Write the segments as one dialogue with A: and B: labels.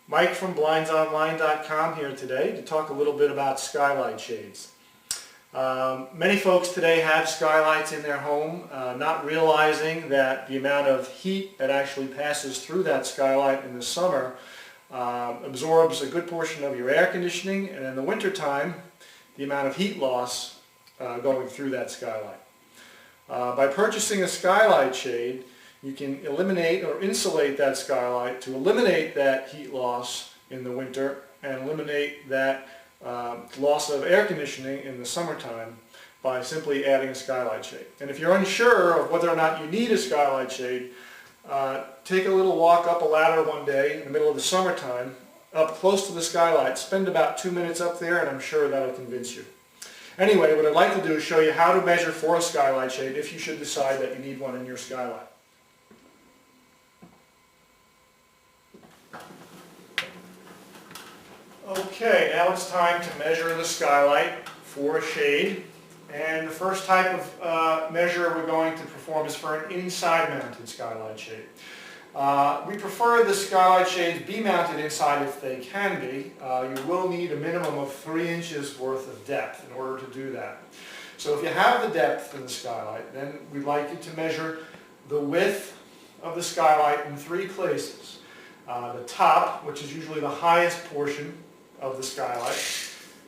A: Mike from blindsonline.com here today to talk a little bit about skylight shades. Many folks today have skylights in their home, not realizing that the amount of heat that actually passes through that skylight in the summer absorbs a good portion of your air conditioning, and in the wintertime the amount of heat loss going through that skylight. By purchasing a skylight shade, you can eliminate or insulate that skylight to eliminate that heat loss in the winter and eliminate that loss of air conditioning in the summertime by simply adding a skylight shade. And if you're unsure of whether or not you need a skylight shade, take a little walk up a ladder one day in the middle of the summertime, up close to the skylight. Spend about 2 minutes up there, and I'm sure that'll convince you. Anyway, what I'd like to do is show you how to measure for a skylight shade if you should decide that you need one in your skylight. Okay, now it's time to measure the skylight for a shade. And the first type of measure we're going to perform is for an inside mounted skylight shade. We prefer the skylight shades be mounted inside if they can be. You will need a minimum of 3 inches worth of depth in order to do that. So if you have the depth in the skylight, then we'd like you to measure the width of the skylight in 3 places. The top, which is usually the highest portion of the skylight.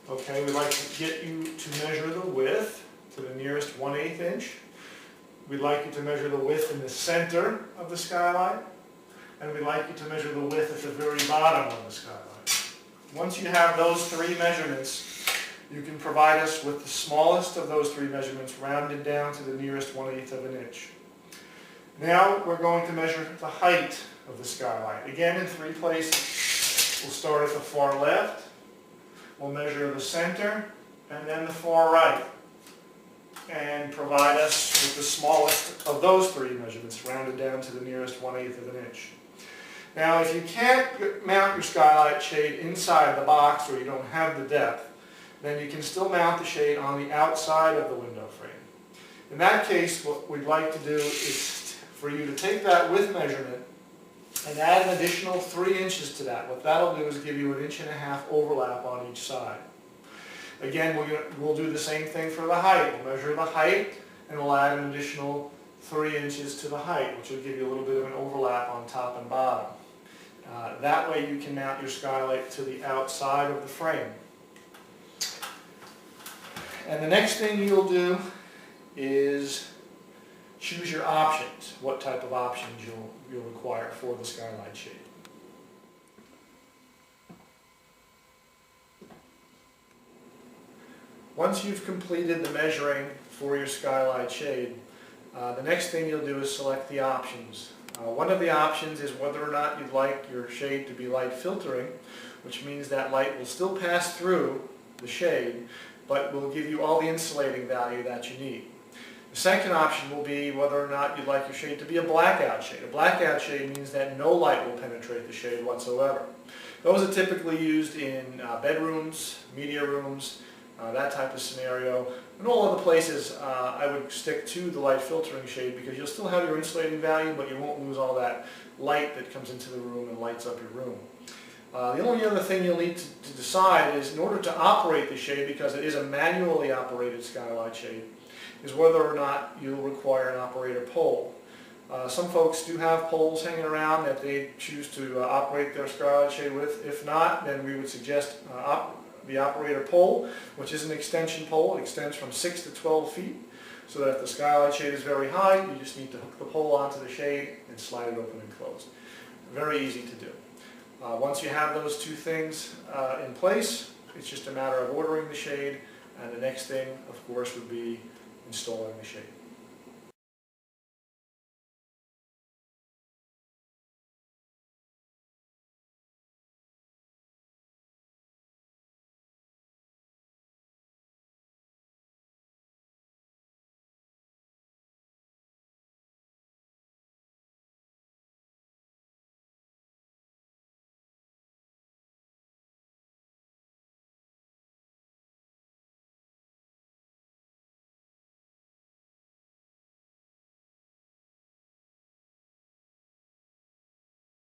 A: Okay, we'd like to get you to measure the width to the nearest 1/8 inch. We'd like you to measure the width in the center of the skylight. And we'd like you to measure the width at the very bottom of the skylight. Once you have those 3 measurements, you can provide us with the smallest of those 3 measurements rounded down to the nearest 1/8 of an inch. Now we're going to measure the height of the skylight. Again, in 3 places. We'll start at the far left, we'll measure the center, and then the far right, and provide us with the smallest of those 3 measurements, rounded down to the nearest 1/8 of an inch. Now, if you can't mount your skylight shade inside the box, or you don't have the depth, then you can still mount the shade on the outside of the window frame. In that case, what we'd like to do is for you to take that width measurement and add an additional 3 inches to that. What that'll do is give you an 1.5 inch overlap on each side. Again, we'll do the same thing for the height. We'll measure the height and we'll add an additional 3 inches to the height, which will give you a little bit of an overlap on top and bottom. That way you can mount your skylight to the outside of the frame. And the next thing you'll do is choose your options, what type of options you'll require for the skylight shade. Once you've completed the measuring for your skylight shade, the next thing you'll do is select the options. One of the options is whether or not you'd like your shade to be light filtering, which means that light will still pass through the shade, but will give you all the insulating value that you need. The second option will be whether or not you'd like your shade to be a blackout shade. A blackout shade means that no light will penetrate the shade whatsoever. Those are typically used in bedrooms, media rooms, that type of scenario. In all other places, I would stick to the light filtering shade because you'll still have your insulating value, but you won't lose all that light that comes into the room and lights up your room. The only other thing you'll need to decide is, in order to operate the shade, because it is a manually operated skylight shade, is whether or not you'll require an operator pole. Some folks do have poles hanging around that they choose to operate their skylight shade with. If not, then we would suggest the operator pole, which is an extension pole. It extends from 6 to 12 feet, so that if the skylight shade is very high, you just need to hook the pole onto the shade and slide it open and closed. Very easy to do. Once you have those 2 things in place, it's just a matter of ordering the shade, and the next thing, of course, would be installing the shade.